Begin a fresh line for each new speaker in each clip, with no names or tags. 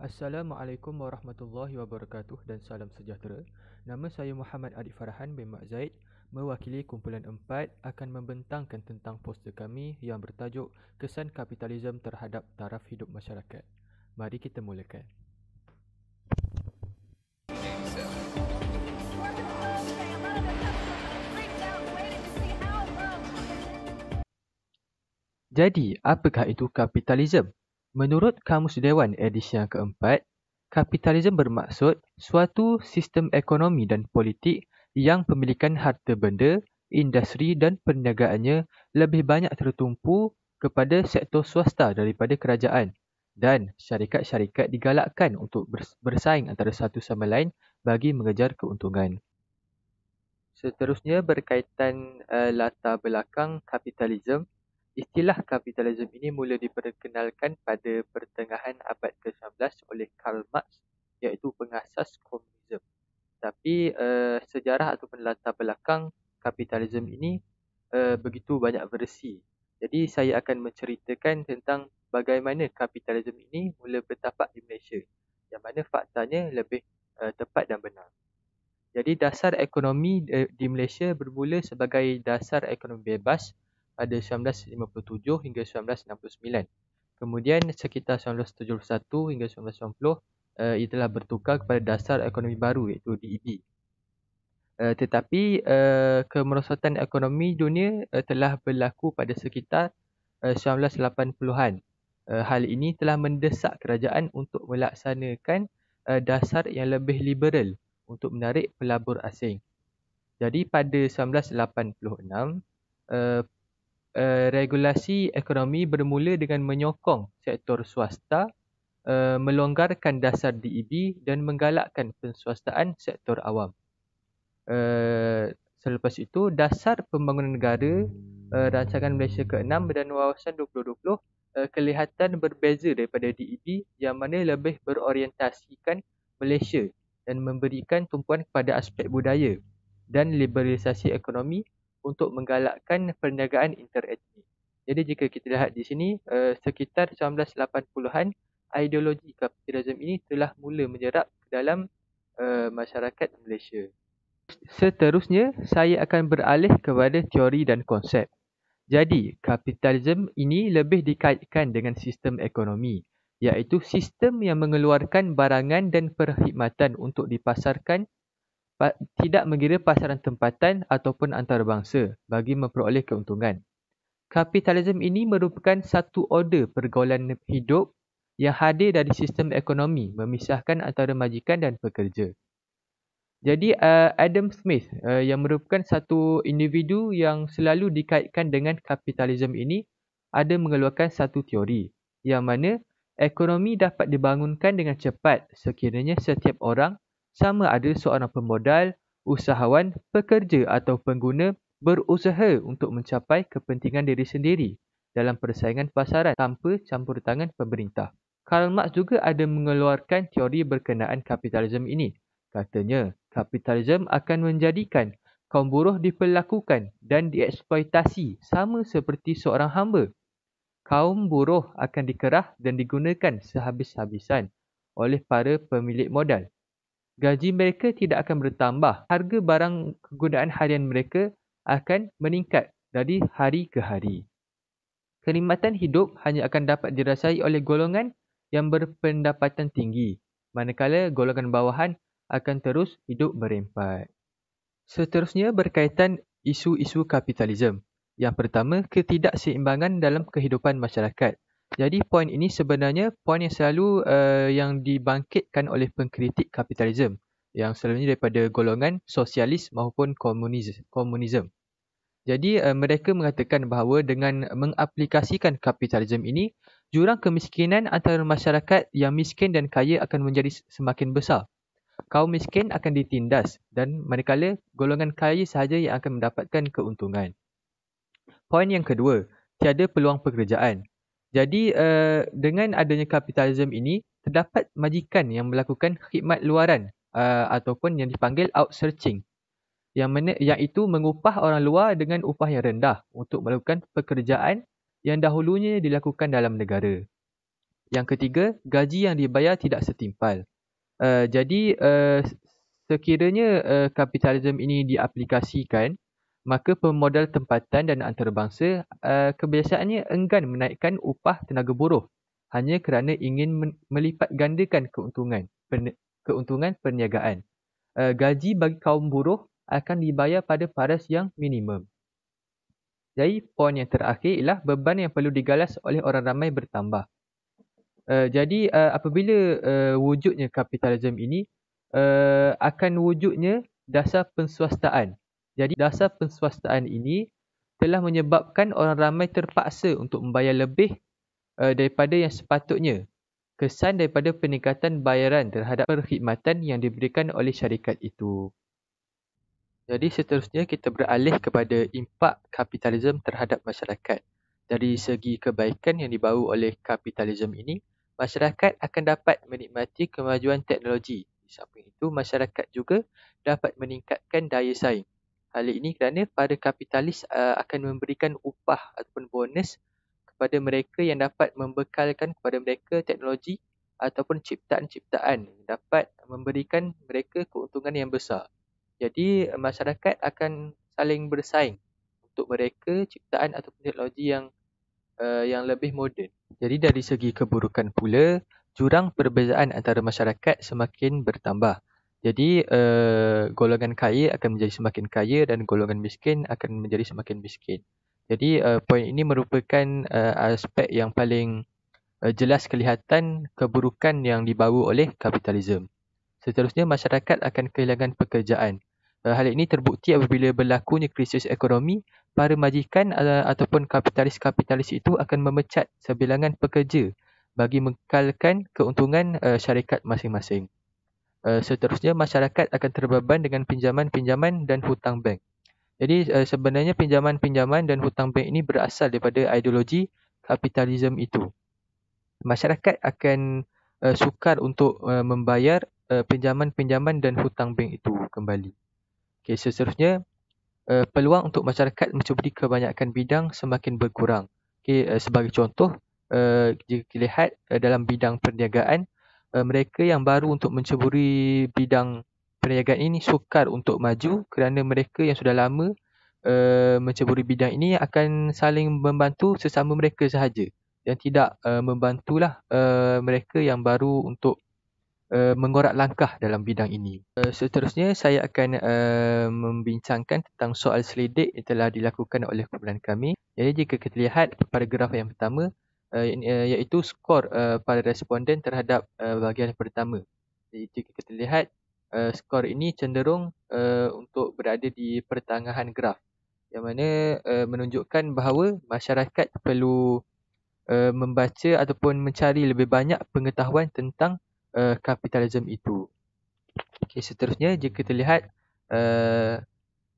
Assalamualaikum warahmatullahi wabarakatuh dan salam sejahtera. Nama saya Muhammad Arif Farhan bin Mak Zaid, mewakili kumpulan 4 akan membentangkan tentang poster kami yang bertajuk Kesan Kapitalisme Terhadap Taraf Hidup Masyarakat. Mari kita mulakan. Jadi, apakah itu kapitalisme? Menurut Kamus Dewan edisi yang keempat, kapitalisme bermaksud suatu sistem ekonomi dan politik yang pemilikan harta benda, industri dan perniagaannya lebih banyak tertumpu kepada sektor swasta daripada kerajaan, dan syarikat-syarikat digalakkan untuk bersaing antara satu sama lain bagi mengejar keuntungan. Seterusnya berkaitan latar belakang kapitalisme. Istilah kapitalisme ini mula diperkenalkan pada pertengahan abad ke-19 oleh Karl Marx, iaitu pengasas komunisme. Tapi sejarah ataupun latar belakang kapitalisme ini begitu banyak versi. Jadi saya akan menceritakan tentang bagaimana kapitalisme ini mula bertapak di Malaysia, yang mana faktanya lebih tepat dan benar. Jadi dasar ekonomi di Malaysia bermula sebagai dasar ekonomi bebas pada 1957 hingga 1969. Kemudian sekitar 1971 hingga 1990 ia telah bertukar kepada dasar ekonomi baru iaitu DEB. Tetapi kemerosotan ekonomi dunia telah berlaku pada sekitar 1980-an. Hal ini telah mendesak kerajaan untuk melaksanakan dasar yang lebih liberal untuk menarik pelabur asing. Jadi pada 1986, regulasi ekonomi bermula dengan menyokong sektor swasta, melonggarkan dasar DEB dan menggalakkan penswastaan sektor awam. Selepas itu, dasar pembangunan negara, rancangan Malaysia ke-6 dan wawasan 2020 kelihatan berbeza daripada DEB yang mana lebih berorientasikan Malaysia dan memberikan tumpuan kepada aspek budaya dan liberalisasi ekonomi untuk menggalakkan perniagaan interetnik. Jadi jika kita lihat di sini, sekitar 1980-an, ideologi kapitalisme ini telah mula menyerap ke dalam masyarakat Malaysia. Seterusnya, saya akan beralih kepada teori dan konsep. Jadi, kapitalisme ini lebih dikaitkan dengan sistem ekonomi, iaitu sistem yang mengeluarkan barangan dan perkhidmatan untuk dipasarkan, tidak mengira pasaran tempatan ataupun antarabangsa bagi memperoleh keuntungan. Kapitalisme ini merupakan satu order pergaulan hidup yang hadir dari sistem ekonomi memisahkan antara majikan dan pekerja. Jadi Adam Smith yang merupakan satu individu yang selalu dikaitkan dengan kapitalisme ini ada mengeluarkan satu teori yang mana ekonomi dapat dibangunkan dengan cepat sekiranya setiap orang, sama ada seorang pemodal, usahawan, pekerja atau pengguna, berusaha untuk mencapai kepentingan diri sendiri dalam persaingan pasaran tanpa campur tangan pemerintah. Karl Marx juga ada mengeluarkan teori berkenaan kapitalisme ini. Katanya, kapitalisme akan menjadikan kaum buruh diperlakukan dan dieksploitasi sama seperti seorang hamba. Kaum buruh akan dikerah dan digunakan sehabis-habisan oleh para pemilik modal. Gaji mereka tidak akan bertambah. Harga barang kegunaan harian mereka akan meningkat dari hari ke hari. Kenikmatan hidup hanya akan dapat dirasai oleh golongan yang berpendapatan tinggi, manakala golongan bawahan akan terus hidup berempat. Seterusnya berkaitan isu-isu kapitalisme. Yang pertama, ketidakseimbangan dalam kehidupan masyarakat. Jadi poin ini sebenarnya poin yang selalu yang dibangkitkan oleh pengkritik kapitalisme, yang selalunya daripada golongan sosialis maupun komunisme. Jadi mereka mengatakan bahawa dengan mengaplikasikan kapitalisme ini, jurang kemiskinan antara masyarakat yang miskin dan kaya akan menjadi semakin besar. Kaum miskin akan ditindas dan manakala golongan kaya sahaja yang akan mendapatkan keuntungan. Poin yang kedua, tiada peluang pekerjaan. Jadi dengan adanya kapitalisme ini, terdapat majikan yang melakukan khidmat luaran ataupun yang dipanggil outsourcing. Yang itu mengupah orang luar dengan upah yang rendah untuk melakukan pekerjaan yang dahulunya dilakukan dalam negara. Yang ketiga, gaji yang dibayar tidak setimpal. Jadi, sekiranya kapitalisme ini diaplikasikan, maka pemodal tempatan dan antarabangsa kebiasaannya enggan menaikkan upah tenaga buruh hanya kerana ingin melipat gandakan keuntungan perniagaan. Gaji bagi kaum buruh akan dibayar pada paras yang minimum. Jadi, poin yang terakhir ialah beban yang perlu digalas oleh orang ramai bertambah. Jadi apabila wujudnya kapitalisme ini akan wujudnya dasar penswastaan. Jadi dasar penswastaan ini telah menyebabkan orang ramai terpaksa untuk membayar lebih daripada yang sepatutnya. Kesan daripada peningkatan bayaran terhadap perkhidmatan yang diberikan oleh syarikat itu. Jadi seterusnya kita beralih kepada impak kapitalisme terhadap masyarakat. Dari segi kebaikan yang dibawa oleh kapitalisme ini, masyarakat akan dapat menikmati kemajuan teknologi. Di samping itu, masyarakat juga dapat meningkatkan daya saing. Hal ini kerana para kapitalis akan memberikan upah ataupun bonus kepada mereka yang dapat membekalkan kepada mereka teknologi ataupun ciptaan-ciptaan yang dapat memberikan mereka keuntungan yang besar. Jadi masyarakat akan saling bersaing untuk mereka ciptaan atau teknologi yang lebih moden. Jadi dari segi keburukan pula, jurang perbezaan antara masyarakat semakin bertambah. Jadi golongan kaya akan menjadi semakin kaya dan golongan miskin akan menjadi semakin miskin. Jadi poin ini merupakan aspek yang paling jelas kelihatan keburukan yang dibawa oleh kapitalisme. Seterusnya, masyarakat akan kehilangan pekerjaan. Hal ini terbukti apabila berlakunya krisis ekonomi, para majikan ataupun kapitalis-kapitalis itu akan memecat sebilangan pekerja bagi mengekalkan keuntungan syarikat masing-masing. Seterusnya, masyarakat akan terbeban dengan pinjaman-pinjaman dan hutang bank. Jadi sebenarnya pinjaman-pinjaman dan hutang bank ini berasal daripada ideologi kapitalisme itu. Masyarakat akan sukar untuk membayar pinjaman-pinjaman dan hutang bank itu kembali. Okey, seterusnya peluang untuk masyarakat mencuburi kebanyakan bidang semakin berkurang. Okey, sebagai contoh, jika lihat dalam bidang perniagaan, mereka yang baru untuk mencuburi bidang perniagaan ini sukar untuk maju kerana mereka yang sudah lama mencuburi bidang ini akan saling membantu sesama mereka sahaja dan tidak membantulah mereka yang baru untuk mengorak langkah dalam bidang ini. Seterusnya, saya akan membincangkan tentang soal selidik yang telah dilakukan oleh kumpulan kami. Jadi, jika kita lihat pada graf yang pertama, iaitu skor para responden terhadap bahagian pertama. Jadi, jika kita lihat, skor ini cenderung untuk berada di pertengahan graf, yang mana menunjukkan bahawa masyarakat perlu membaca ataupun mencari lebih banyak pengetahuan tentang kapitalisme itu. Okey, seterusnya jika kita lihat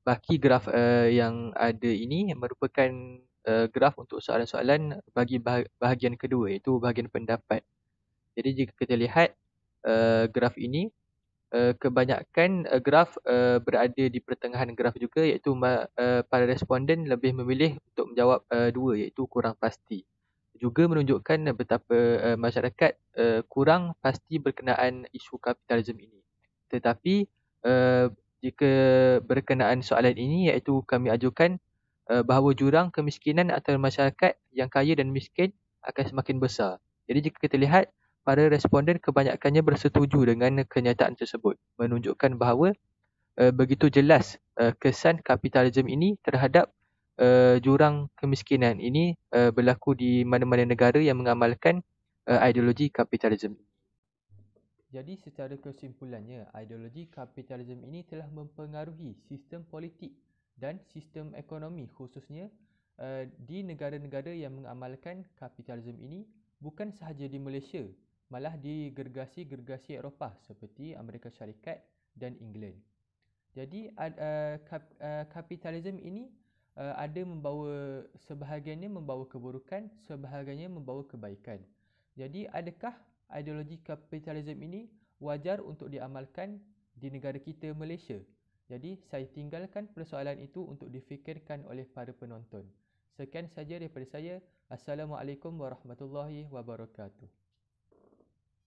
baki graf yang ada ini merupakan graf untuk soalan-soalan bagi bahagian kedua, iaitu bahagian pendapat. Jadi jika kita lihat graf ini, kebanyakan graf berada di pertengahan graf juga, iaitu para responden lebih memilih untuk menjawab dua, iaitu kurang pasti. Juga menunjukkan betapa masyarakat kurang pasti berkenaan isu kapitalisme ini. Tetapi jika berkenaan soalan ini, iaitu kami ajukan bahawa jurang kemiskinan antara masyarakat yang kaya dan miskin akan semakin besar. Jadi jika kita lihat, para responden kebanyakannya bersetuju dengan kenyataan tersebut, menunjukkan bahawa begitu jelas kesan kapitalisme ini terhadap jurang kemiskinan ini berlaku di mana-mana negara yang mengamalkan ideologi kapitalisme. Jadi secara kesimpulannya, ideologi kapitalisme ini telah mempengaruhi sistem politik dan sistem ekonomi, khususnya di negara-negara yang mengamalkan kapitalisme ini, bukan sahaja di Malaysia, malah di gergasi-gergasi Eropah seperti Amerika Syarikat dan England. Jadi kapitalisme ini sebahagiannya membawa keburukan, sebahagiannya membawa kebaikan. Jadi adakah ideologi kapitalisme ini wajar untuk diamalkan di negara kita, Malaysia? Jadi saya tinggalkan persoalan itu untuk difikirkan oleh para penonton. Sekian saja daripada saya. Assalamualaikum warahmatullahi wabarakatuh.